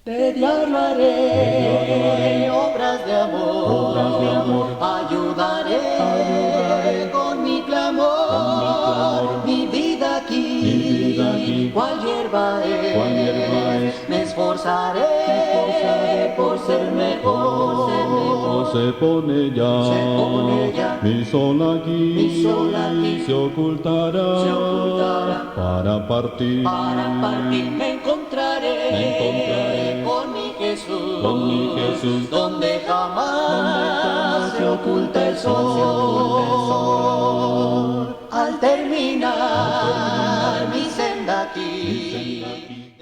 De diario haré obras de amor, ayudaré con mi clamor, mi vida aquí, cual hierba es, me esforzaré por ser mejor, Se pone ya, mi sol aquí, se ocultará, para partir, me encontraré con mi Jesús, donde jamás se oculta el sol. Al terminar mi senda aquí.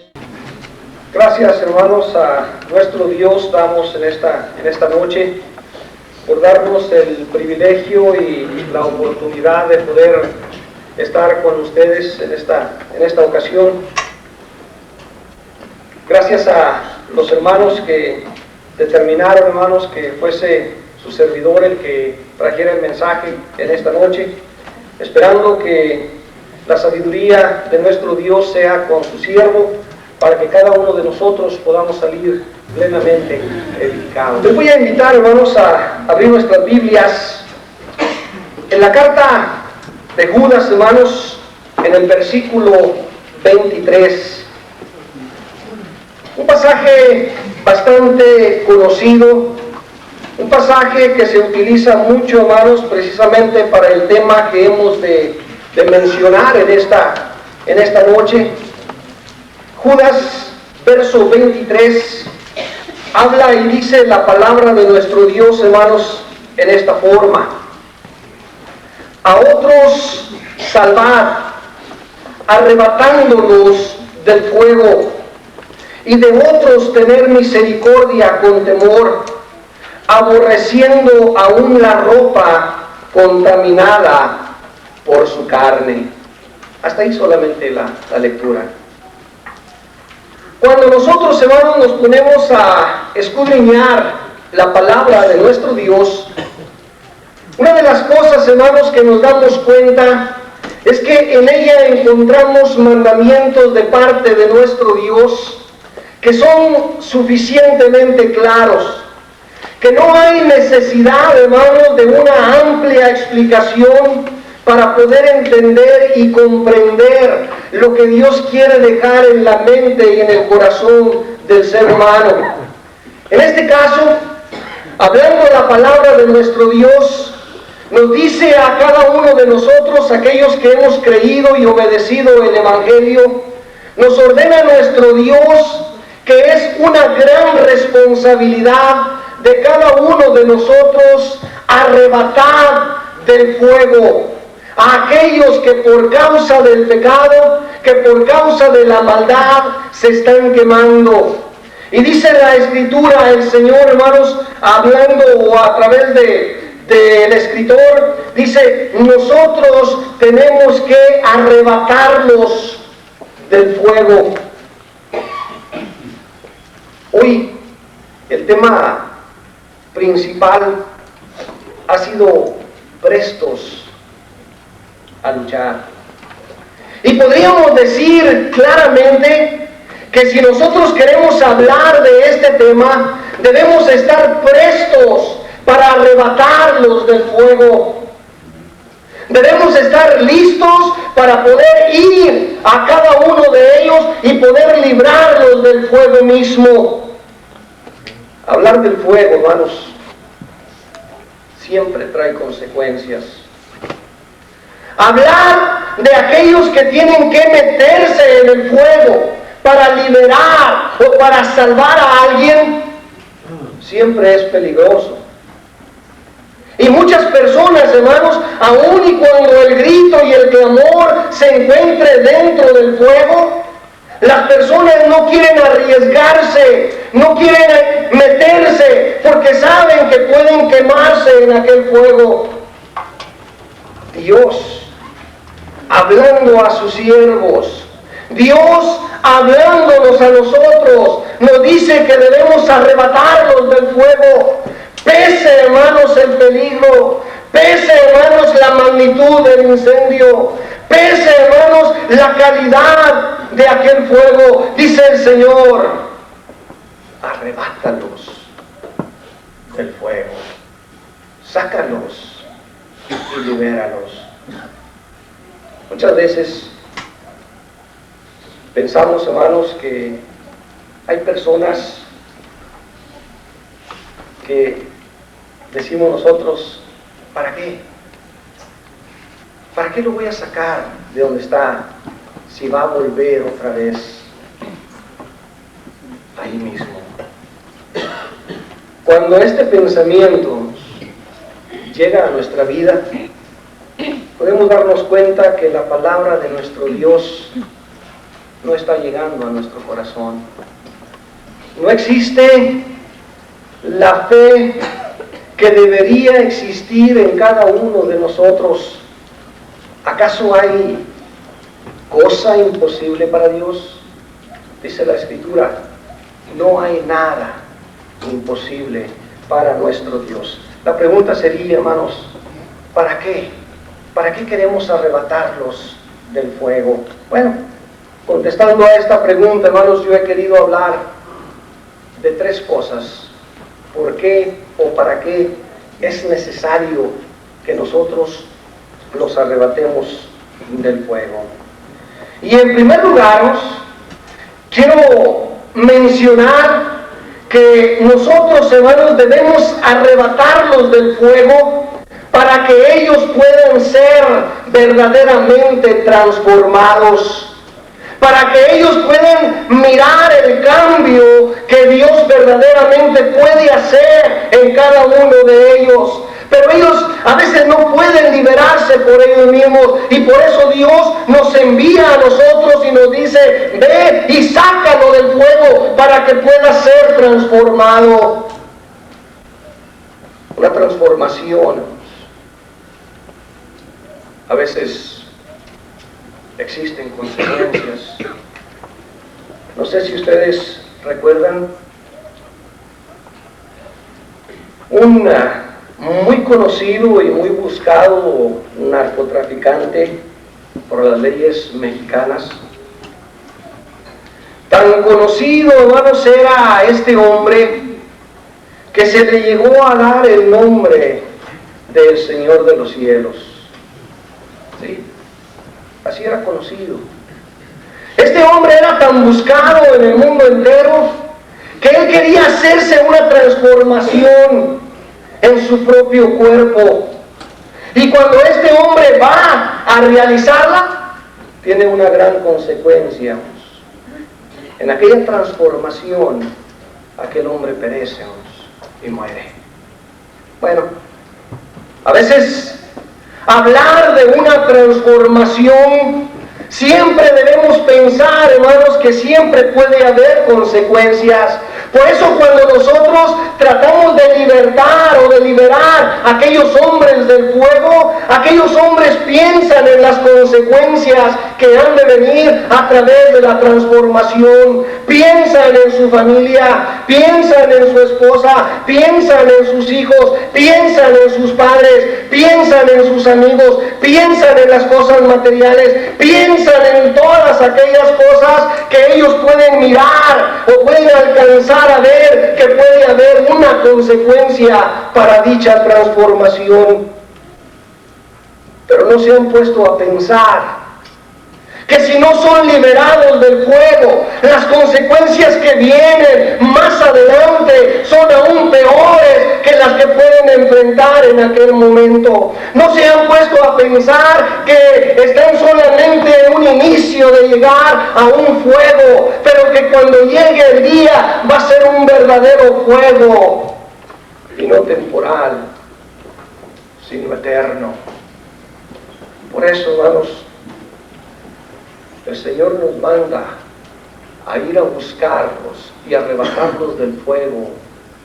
Gracias, hermanos, a nuestro Dios damos en esta noche por darnos el privilegio y la oportunidad de poder estar con ustedes en esta ocasión. Gracias a los hermanos que determinaron, hermanos, que fuese su servidor el que trajera el mensaje en esta noche, esperando que la sabiduría de nuestro Dios sea con su siervo, para que cada uno de nosotros podamos salir plenamente edificados. Les voy a invitar, hermanos, a abrir nuestras Biblias en la carta de Judas, hermanos, en el versículo 23. Un pasaje bastante conocido, un pasaje que se utiliza mucho, hermanos, precisamente para el tema que hemos de mencionar en esta noche. Judas, verso 23, habla y dice la palabra de nuestro Dios, hermanos, en esta forma: a otros salvad, arrebatándolos del fuego, y de otros tener misericordia con temor, aborreciendo aún la ropa contaminada por su carne. Hasta ahí solamente la lectura. Cuando nosotros, hermanos, nos ponemos a escudriñar la palabra de nuestro Dios, una de las cosas, hermanos, que nos damos cuenta es que en ella encontramos mandamientos de parte de nuestro Dios que son suficientemente claros, que no hay necesidad, hermanos, de una amplia explicación para poder entender y comprender lo que Dios quiere dejar en la mente y en el corazón del ser humano. En este caso, hablando de la palabra de nuestro Dios, nos dice a cada uno de nosotros, aquellos que hemos creído y obedecido el Evangelio, nos ordena nuestro Dios que es una gran responsabilidad de cada uno de nosotros arrebatar del fuego a aquellos que por causa del pecado, que por causa de la maldad se están quemando. Y dice la Escritura, el Señor, hermanos, hablando a través del escritor, dice: nosotros tenemos que arrebatarlos del fuego. Hoy el tema principal ha sido prestos a luchar. Y podríamos decir claramente que si nosotros queremos hablar de este tema, debemos estar prestos para arrebatarlos del fuego. Debemos estar listos para poder ir a cada uno de ellos y poder librarlos del fuego mismo. Hablar del fuego, hermanos, siempre trae consecuencias. Hablar de aquellos que tienen que meterse en el fuego para liberar o para salvar a alguien, siempre es peligroso. Y muchas personas, hermanos, aun y cuando el grito y el clamor se encuentre dentro del fuego, las personas no quieren arriesgarse, no quieren meterse, porque saben que pueden quemarse en aquel fuego. Dios, hablando a sus siervos, Dios hablándonos a nosotros, nos dice que debemos arrebatarlos del fuego. Pese, hermanos, el peligro, pese, hermanos, la magnitud del incendio, pese, hermanos, la calidad de aquel fuego, dice el Señor: arrebátalos del fuego, sácalos y libéralos. Muchas veces pensamos, hermanos, que hay personas que decimos nosotros, ¿para qué? ¿Para qué lo voy a sacar de donde está si va a volver otra vez ahí mismo? Cuando este pensamiento llega a nuestra vida, podemos darnos cuenta que la palabra de nuestro Dios no está llegando a nuestro corazón. No existe la fe que debería existir en cada uno de nosotros. ¿Acaso hay cosa imposible para Dios? Dice la Escritura, no hay nada imposible para nuestro Dios. La pregunta sería, hermanos, ¿para qué? ¿Para qué queremos arrebatarlos del fuego? Bueno, contestando a esta pregunta, hermanos, yo he querido hablar de tres cosas. ¿Por qué o para qué es necesario que nosotros los arrebatemos del fuego? Y en primer lugar, quiero mencionar que nosotros, hermanos, debemos arrebatarlos del fuego para que ellos puedan ser verdaderamente transformados, para que ellos puedan mirar el cambio que Dios verdaderamente puede hacer en cada uno de ellos. Pero ellos a veces no pueden liberarse por ellos mismos, y por eso Dios nos envía a nosotros y nos dice, ve y sácalo del fuego para que pueda ser transformado. Una transformación a veces existen consecuencias. No sé si ustedes recuerdan un muy conocido y muy buscado narcotraficante por las leyes mexicanas. Tan conocido, hermanos, era este hombre que se le llegó a dar el nombre del Señor de los cielos. ¿Sí? Así era conocido. Este hombre era tan buscado en el mundo entero que él quería hacerse una transformación en su propio cuerpo. Y cuando este hombre va a realizarla, tiene una gran consecuencia. En aquella transformación, aquel hombre perece y muere. Bueno, a veces hablar de una transformación, siempre debemos pensar, hermanos, que siempre puede haber consecuencias. Por eso cuando nosotros tratamos de libertar o de liberar a aquellos hombres del fuego, aquellos hombres piensan en las consecuencias que han de venir a través de la transformación. Piensan en su familia, piensan en su esposa, piensan en sus hijos, piensan en sus padres, piensan en sus amigos, piensan en las cosas materiales, piensan en todas aquellas cosas que ellos pueden mirar o pueden alcanzar a ver que puede haber una consecuencia para dicha transformación. Pero no se han puesto a pensar que si no son liberados del fuego, las consecuencias que vienen más adelante son aún peores que las que pueden enfrentar en aquel momento. No se han puesto a pensar que están solamente en un inicio de llegar a un fuego, pero que cuando llegue el día va a ser un verdadero fuego, y no temporal, sino eterno. Por eso, hermanos, el Señor nos manda a ir a buscarlos y arrebatarlos del fuego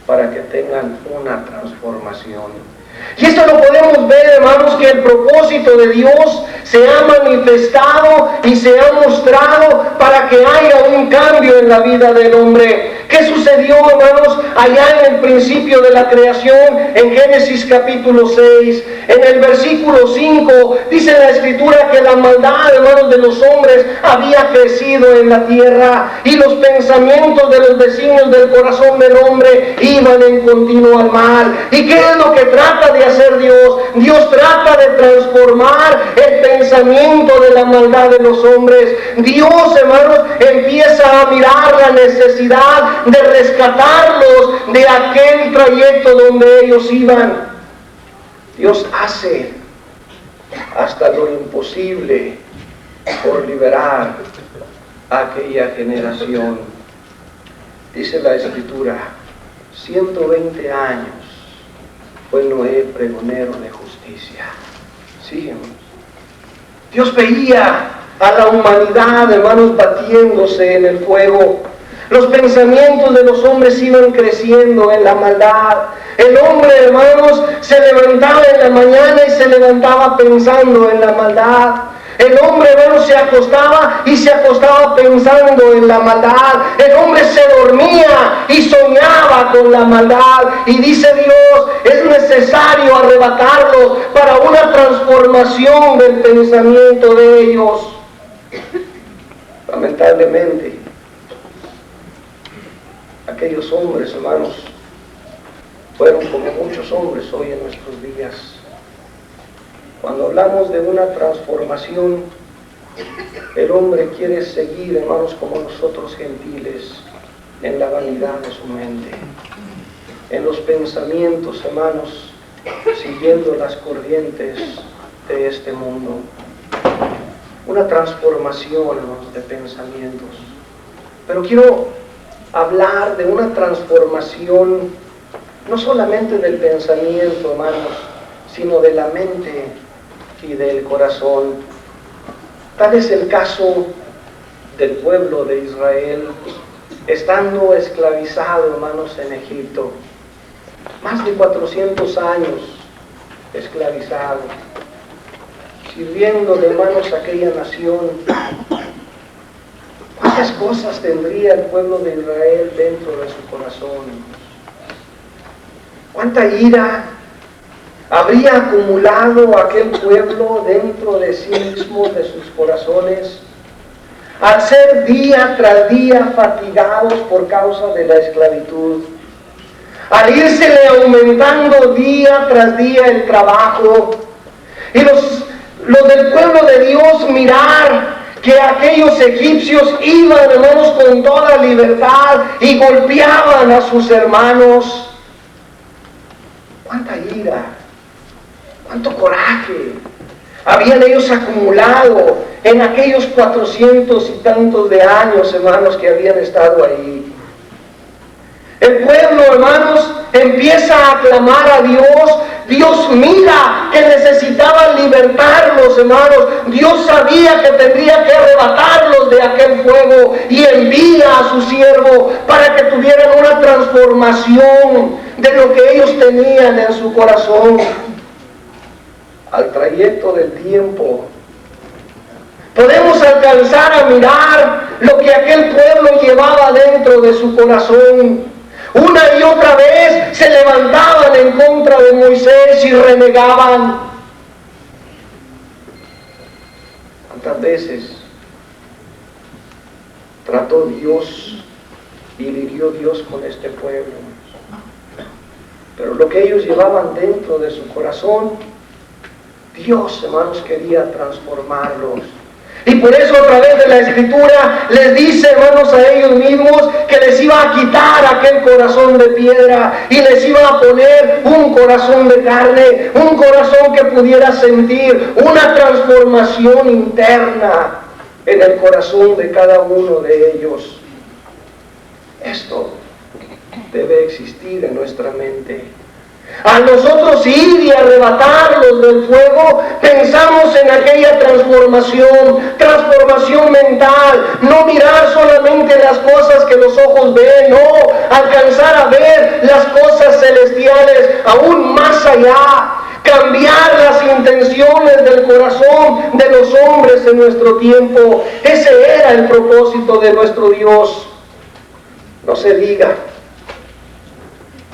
para que tengan una transformación. Y esto lo podemos ver, hermanos, que el propósito de Dios se ha manifestado y se ha mostrado para que haya un cambio en la vida del hombre. ¿Qué sucedió, hermanos, allá en el principio de la creación? En Génesis capítulo 6, en el versículo 5, dice la Escritura que la maldad, hermanos, de los hombres había crecido en la tierra y los pensamientos de los designios del corazón del hombre iban en continuo al mal. ¿Y qué es lo que trata de hacer Dios? Dios trata de transformar el pensamiento de la maldad de los hombres. Dios, hermanos, empieza a mirar la necesidad de rescatarlos de aquel trayecto donde ellos iban. Dios hace hasta lo imposible por liberar a aquella generación. Dice la Escritura, 120 años fue Noé pregonero de justicia. Sí, hermanos. Dios veía a la humanidad, hermanos, batiéndose en el fuego. Los pensamientos de los hombres iban creciendo en la maldad. El hombre, hermanos, se levantaba en la mañana y se levantaba pensando en la maldad. El hombre, hermanos, se acostaba y se acostaba pensando en la maldad. El hombre se dormía y soñaba con la maldad. Y dice Dios, es necesario arrebatarlos para una transformación del pensamiento de ellos. Lamentablemente, aquellos hombres, hermanos, fueron como muchos hombres hoy en nuestros días. Cuando hablamos de una transformación, el hombre quiere seguir, hermanos, como nosotros gentiles, en la vanidad de su mente, en los pensamientos, hermanos, siguiendo las corrientes de este mundo. Una transformación, hermanos, de pensamientos. Pero quiero hablar de una transformación no solamente del pensamiento, hermanos, sino de la mente y del corazón. Tal es el caso del pueblo de Israel, estando esclavizado, hermanos, en Egipto. Más de 400 años esclavizado, sirviendo de hermanos a aquella nación. ¿Cuántas cosas tendría el pueblo de Israel dentro de su corazón? ¿Cuánta ira habría acumulado aquel pueblo dentro de sí mismo, de sus corazones, al ser día tras día fatigados por causa de la esclavitud? Al írsele aumentando día tras día el trabajo, y los del pueblo de Dios mirar que aquellos egipcios iban, hermanos, con toda libertad y golpeaban a sus hermanos. Cuánta ira, cuánto coraje habían ellos acumulado en aquellos 400 y tantos de años, hermanos, que habían estado ahí. El pueblo, hermanos, empieza a clamar a Dios. Dios mira que necesitaban libertarlos, hermanos. Dios sabía que tendría que arrebatarlos de aquel fuego y envía a su siervo para que tuvieran una transformación de lo que ellos tenían en su corazón. Al trayecto del tiempo, podemos alcanzar a mirar lo que aquel pueblo llevaba dentro de su corazón. Una y otra vez se levantaban en contra de Moisés y renegaban. ¿Cuántas veces trató Dios y lidió Dios con este pueblo? Pero lo que ellos llevaban dentro de su corazón, Dios, hermanos, quería transformarlos. Y por eso, a través de la Escritura, les dice, hermanos, a ellos mismos que les iba a quitar aquel corazón de piedra y les iba a poner un corazón de carne, un corazón que pudiera sentir una transformación interna en el corazón de cada uno de ellos. Esto debe existir en nuestra mente. Al nosotros ir y arrebatarlos del fuego, pensamos en aquella transformación mental, no mirar solamente las cosas que los ojos ven, no, alcanzar a ver las cosas celestiales aún más allá, cambiar las intenciones del corazón de los hombres en nuestro tiempo. Ese era el propósito de nuestro Dios. Nos se diga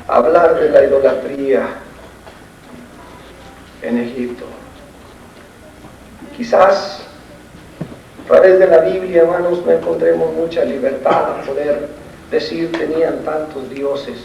hablar de la idolatría en Egipto. Quizás a través de la Biblia, hermanos, no encontremos mucha libertad a poder decir tenían tantos dioses.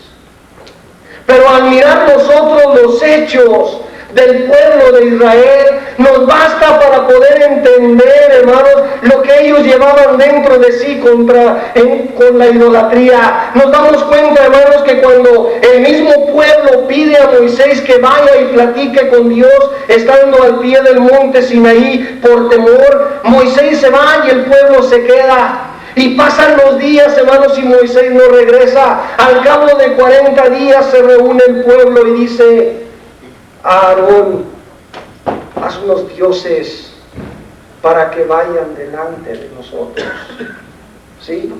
Pero al mirar nosotros los hechos del pueblo de Israel, nos basta para poder entender, hermanos, lo que ellos llevaban dentro de sí con la idolatría. Nos damos cuenta, hermanos, que cuando el mismo pueblo pide a Moisés que vaya y platique con Dios, estando al pie del monte Sinaí por temor, Moisés se va y el pueblo se queda. Y pasan los días, hermanos, y Moisés no regresa. Al cabo de 40 días se reúne el pueblo y dice: Aarón, haz unos dioses para que vayan delante de nosotros. ¿Sí?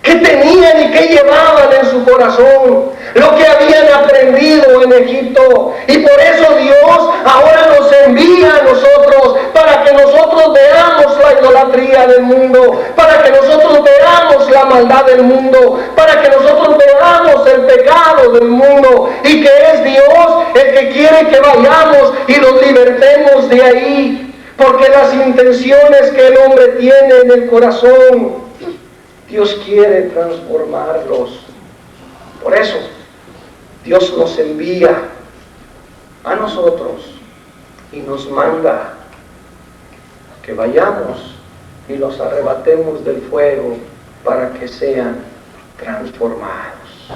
¿Qué tenían y qué llevaban en su corazón? Lo que habían aprendido en Egipto. Y por eso Dios ahora nos envía a nosotros, para que nosotros veamos la idolatría del mundo, para que nosotros veamos la maldad del mundo, para que nosotros veamos el pecado del mundo, y que es Dios el que quiere que vayamos y los libertemos de ahí, porque las intenciones que el hombre tiene en el corazón, Dios quiere transformarlos. Por eso Dios nos envía a nosotros y nos manda que vayamos y los arrebatemos del fuego para que sean transformados.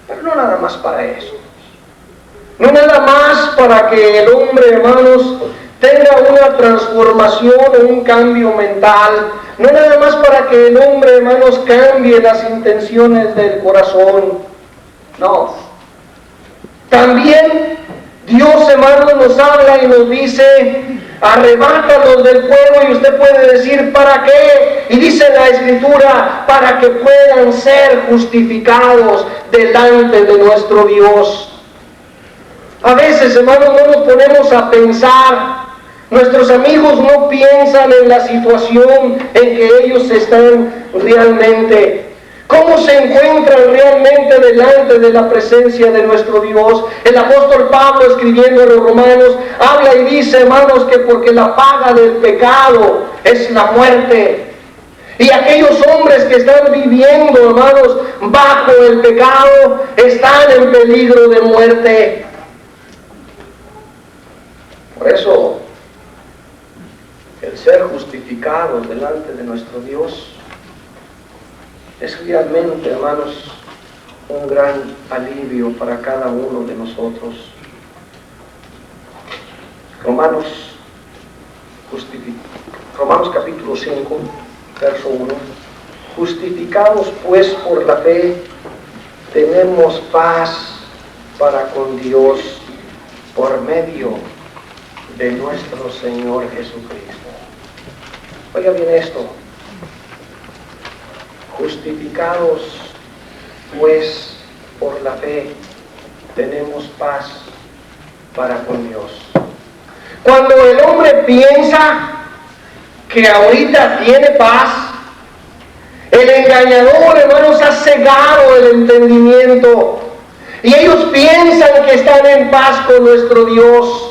Pero no nada más para eso. No nada más para que el hombre, hermanos, tenga una transformación o un cambio mental. No nada más para que el hombre, hermanos, cambie las intenciones del corazón. No. También Dios, hermanos, nos habla y nos dice: arrebátalos del fuego. Y usted puede decir: ¿para qué? Y dice la Escritura: para que puedan ser justificados delante de nuestro Dios. A veces, hermanos, no nos ponemos a pensar. Nuestros amigos no piensan en la situación en que ellos están realmente. ¿Cómo se encuentran realmente delante de la presencia de nuestro Dios? El apóstol Pablo, escribiendo a los romanos, habla y dice, hermanos, que porque la paga del pecado es la muerte. Y aquellos hombres que están viviendo, hermanos, bajo el pecado, están en peligro de muerte. Por eso, el ser justificados delante de nuestro Dios es realmente, hermanos, un gran alivio para cada uno de nosotros. Romanos capítulo 5, verso 1. Justificados pues por la fe, tenemos paz para con Dios por medio de nuestro Señor Jesucristo. Oiga bien esto. Justificados pues por la fe, tenemos paz para con Dios. Cuando el hombre piensa que ahorita tiene paz, el engañador, hermanos, ha cegado el entendimiento, y ellos piensan que están en paz con nuestro Dios.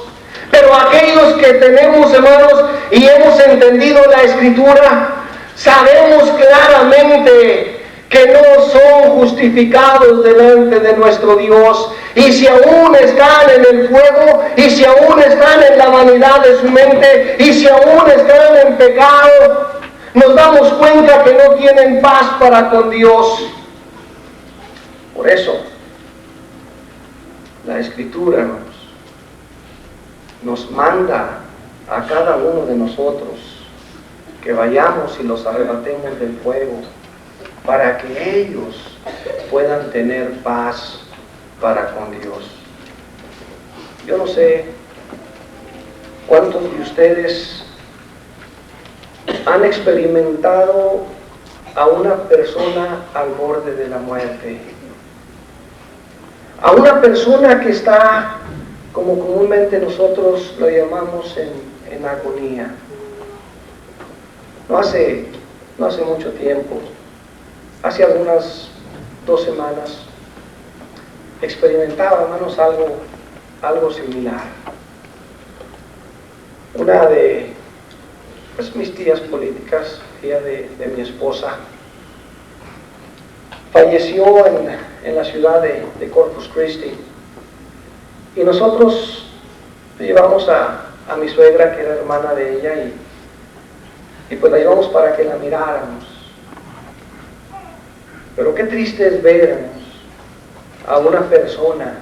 Pero aquellos que tenemos, hermanos, y hemos entendido la Escritura, sabemos claramente que no son justificados delante de nuestro Dios. Y si aún están en el fuego, y si aún están en la vanidad de su mente, y si aún están en pecado, nos damos cuenta que no tienen paz para con Dios. Por eso, la Escritura, hermanos, nos manda a cada uno de nosotros que vayamos y los arrebatemos del fuego, para que ellos puedan tener paz para con Dios. Yo no sé cuántos de ustedes han experimentado a una persona al borde de la muerte, a una persona que está, como comúnmente nosotros lo llamamos, en agonía. No hace mucho tiempo, hace algunas 2 semanas experimentaba, hermanos, algo similar. Una de mis tías políticas, tía de mi esposa, falleció en la ciudad de Corpus Christi, y nosotros llevamos a mi suegra, que era hermana de ella, y pues la llevamos para que la miráramos. Pero qué triste es ver, hermanos, a una persona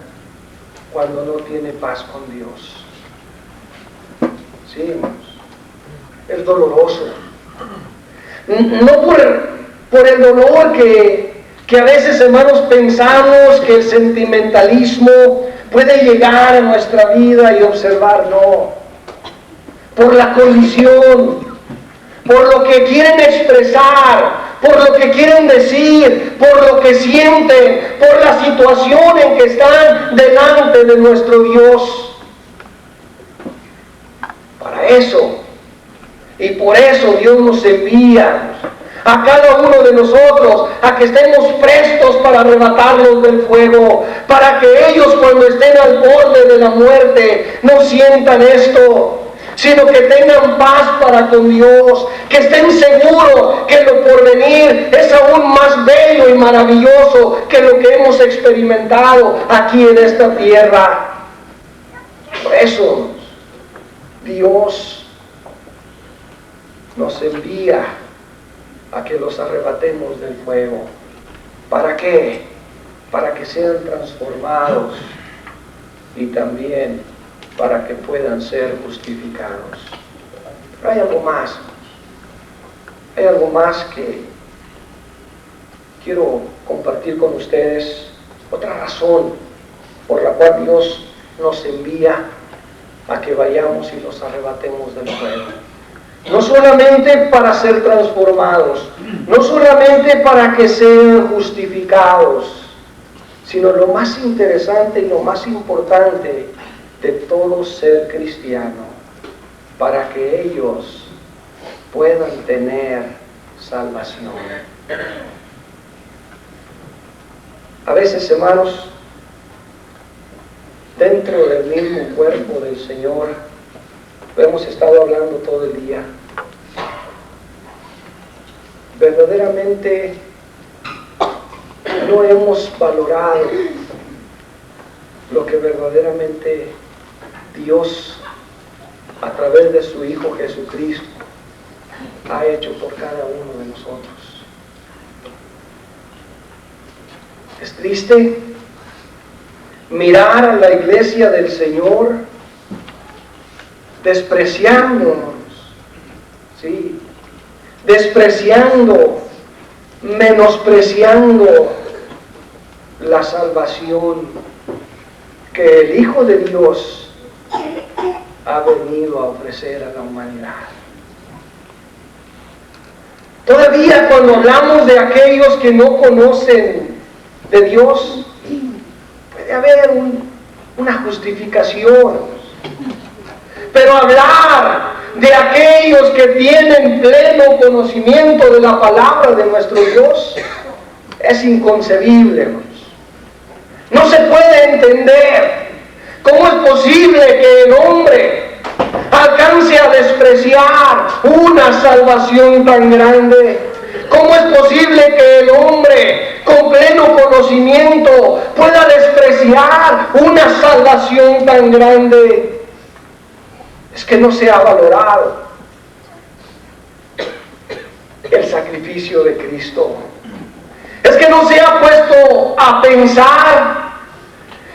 cuando no tiene paz con Dios. Sí, hermanos, es doloroso. No por el dolor que a veces, hermanos, pensamos que el sentimentalismo puede llegar a nuestra vida y observar, no. Por la condición, por lo que quieren expresar, por lo que quieren decir, por lo que sienten, por la situación en que están delante de nuestro Dios. Para eso, y por eso Dios nos envía a cada uno de nosotros a que estemos prestos para arrebatarlos del fuego, para que ellos, cuando estén al borde de la muerte, no sientan esto, sino que tengan paz para con Dios, que estén seguros que lo porvenir es aún más bello y maravilloso que lo que hemos experimentado aquí en esta tierra. Por eso Dios nos envía a que los arrebatemos del fuego. ¿Para qué? Para que sean transformados y también para que puedan ser justificados. Pero hay algo más. Hay algo más que quiero compartir con ustedes. Otra razón por la cual Dios nos envía a que vayamos y los arrebatemos del fuego. No solamente para ser transformados, no solamente para que sean justificados, sino lo más interesante y lo más importante de todo ser cristiano, para que ellos puedan tener salvación. A veces, hermanos, dentro del mismo cuerpo del Señor, hemos estado hablando todo el día, verdaderamente no hemos valorado lo que verdaderamente Dios, a través de su Hijo Jesucristo, ha hecho por cada uno de nosotros. Es triste mirar a la iglesia del Señor despreciándonos, ¿sí? Despreciando, menospreciando la salvación que el Hijo de Dios ha venido a ofrecer a la humanidad. Todavía cuando hablamos de aquellos que no conocen de Dios, puede haber una justificación. Pero hablar de aquellos que tienen pleno conocimiento de la palabra de nuestro Dios es inconcebible, hermanos. No se puede entender cómo es posible que el hombre alcance a despreciar una salvación tan grande. ¿Cómo es posible que el hombre con pleno conocimiento pueda despreciar una salvación tan grande? Es que no se ha valorado el sacrificio de Cristo. Es que no se ha puesto a pensar.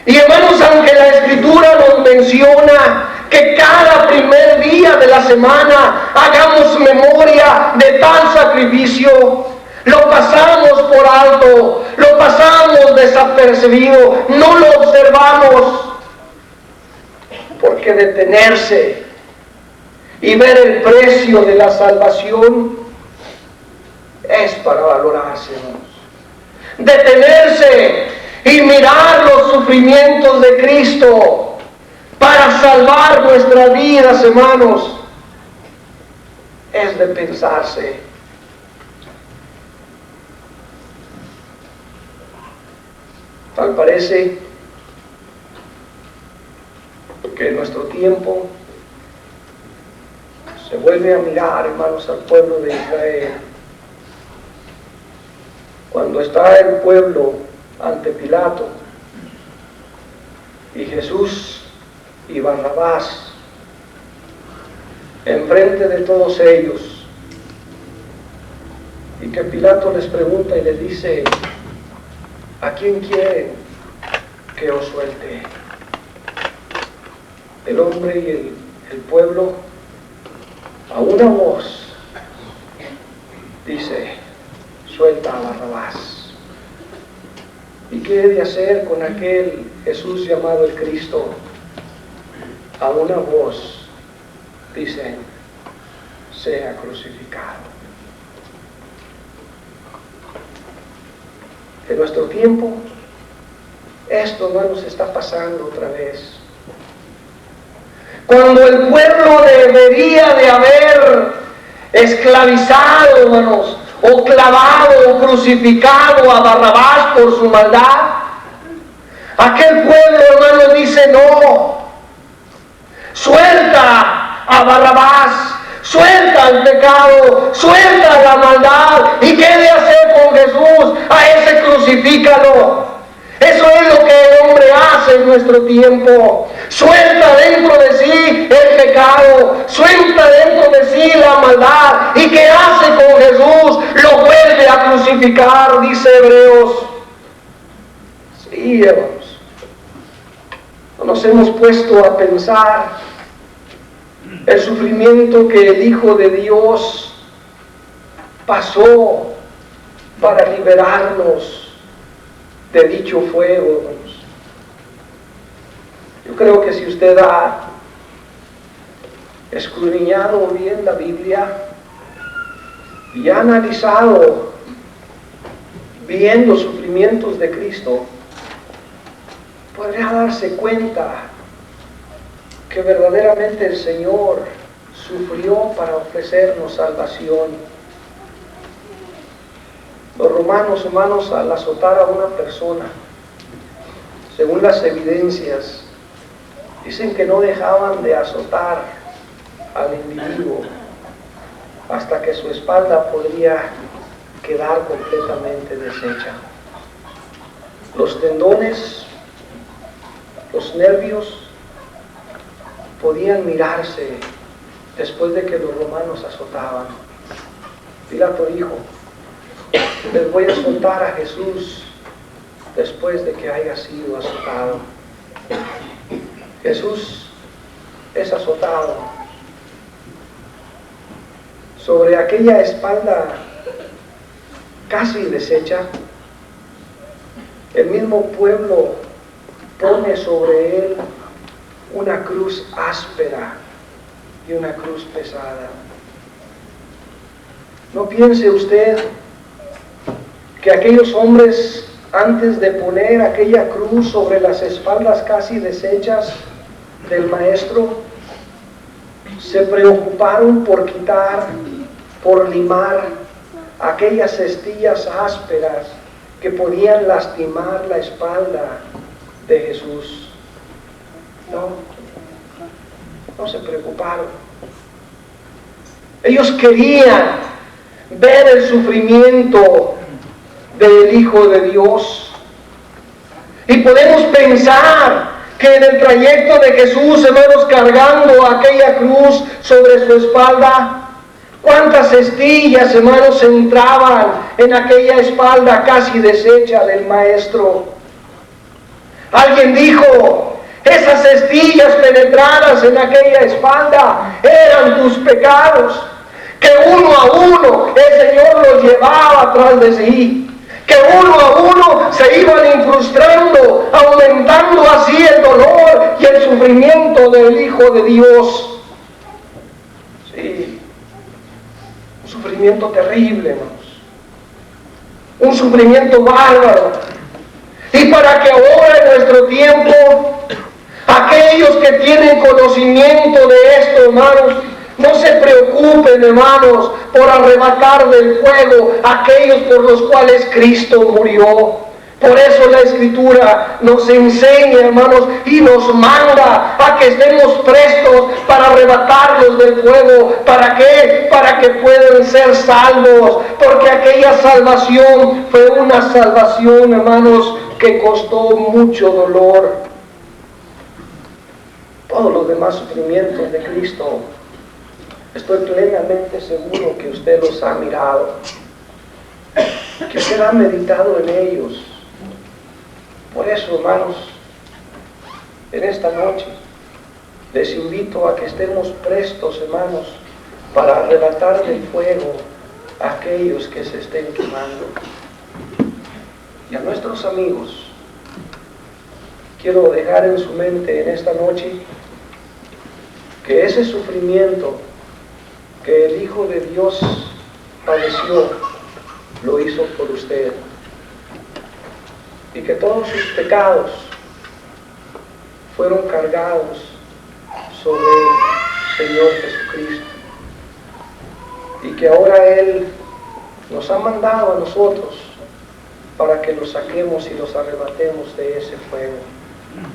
Y hermanos, aunque la Escritura nos menciona que cada primer día de la semana hagamos memoria de tal sacrificio, lo pasamos por alto, lo pasamos desapercibido, no lo observamos. Porque detenerse y ver el precio de la salvación es para valorarse, hermanos. Detenerse y mirar los sufrimientos de Cristo para salvar nuestras vidas, hermanos, es de pensarse. Tal parece que en nuestro tiempo se vuelve a mirar, hermanos, al pueblo de Israel. Cuando está el pueblo ante Pilato y Jesús y Barrabás enfrente de todos ellos, y que Pilato les pregunta y les dice: ¿a quién quieren que os suelte? El hombre y el pueblo a una voz dice: suelta a Barrabás. ¿Y qué he de hacer con aquel Jesús llamado el Cristo? A una voz dicen: sea crucificado. En nuestro tiempo, esto, hermanos, está pasando otra vez. Cuando el pueblo debería de haber esclavizado, hermanos, o clavado o crucificado a Barrabás por su maldad, aquel pueblo, hermanos, dice: no, suelta a Barrabás, suelta el pecado, suelta la maldad. ¿Y qué he de hacer con Jesús? A ese crucifícalo. Eso es lo que el hombre hace en nuestro tiempo. Suelta dentro de sí el pecado, suelta dentro de sí la maldad. ¿Y qué hace con Jesús? Lo vuelve a crucificar, dice Hebreos. Sí, hermanos. No nos hemos puesto a pensar el sufrimiento que el Hijo de Dios pasó para liberarnos de dicho fuego, hermanos. Yo creo que si usted ha escudriñado bien la Biblia y ha analizado bien los sufrimientos de Cristo, podría darse cuenta que verdaderamente el Señor sufrió para ofrecernos salvación. Los romanos, hermanos, al azotar a una persona, según las evidencias, dicen que no dejaban de azotar al individuo hasta que su espalda podría quedar completamente deshecha. Los tendones, los nervios podían mirarse después de que los romanos azotaban. Pilato dijo: les voy a soltar a Jesús después de que haya sido azotado. Jesús es azotado. Sobre aquella espalda casi deshecha, el mismo pueblo pone sobre él una cruz áspera y una cruz pesada. No piense usted que aquellos hombres, antes de poner aquella cruz sobre las espaldas casi deshechas del Maestro, se preocuparon por quitar, por limar aquellas estillas ásperas que podían lastimar la espalda de Jesús. No se preocuparon. Ellos querían ver el sufrimiento del Hijo de Dios. Y podemos pensar que en el trayecto de Jesús, hermanos, cargando aquella cruz sobre su espalda, cuántas estillas, hermanos, entraban en aquella espalda casi deshecha del Maestro. Alguien dijo: esas estillas penetradas en aquella espalda eran tus pecados, que uno a uno el Señor los llevaba atrás de sí, que uno a uno se iban incrustando, aumentando así el dolor y el sufrimiento del Hijo de Dios. Sí, un sufrimiento terrible, hermanos, un sufrimiento bárbaro. Y para que ahora en nuestro tiempo, aquellos que tienen conocimiento de esto, hermanos, no se preocupen, hermanos, por arrebatar del fuego a aquellos por los cuales Cristo murió. Por eso la Escritura nos enseña, hermanos, y nos manda a que estemos prestos para arrebatarlos del fuego. ¿Para qué? Para que puedan ser salvos. Porque aquella salvación fue una salvación, hermanos, que costó mucho dolor. Todos los demás sufrimientos de Cristo, estoy plenamente seguro que usted los ha mirado, que usted ha meditado en ellos. Por eso, hermanos, en esta noche les invito a que estemos prestos, hermanos, para arrebatar del fuego a aquellos que se estén quemando. Y a nuestros amigos, quiero dejar en su mente en esta noche que ese sufrimiento que el Hijo de Dios padeció, lo hizo por usted. Y que todos sus pecados fueron cargados sobre el Señor Jesucristo. Y que ahora Él nos ha mandado a nosotros para que los saquemos y los arrebatemos de ese fuego.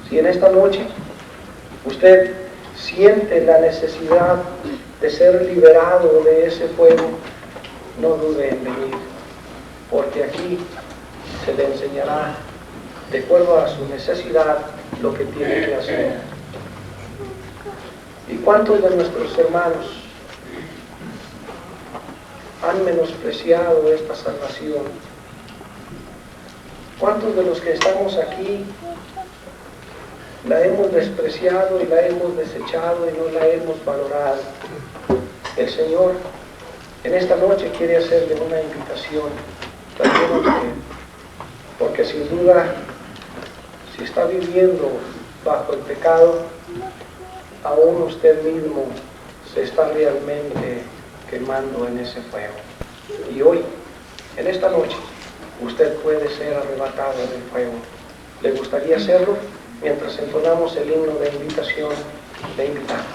Si en esta noche usted siente la necesidad de ser liberado de ese fuego, no dude en venir, porque aquí se le enseñará, de acuerdo a su necesidad, lo que tiene que hacer. ¿Y cuántos de nuestros hermanos han menospreciado esta salvación? ¿Cuántos de los que estamos aquí la hemos despreciado y la hemos desechado y no la hemos valorado? El Señor en esta noche quiere hacerle una invitación también a usted, porque sin duda, si está viviendo bajo el pecado, aún usted mismo se está realmente quemando en ese fuego. Y hoy, en esta noche, usted puede ser arrebatado del fuego. ¿Le gustaría hacerlo? Mientras entonamos el himno de invitación, le invitamos.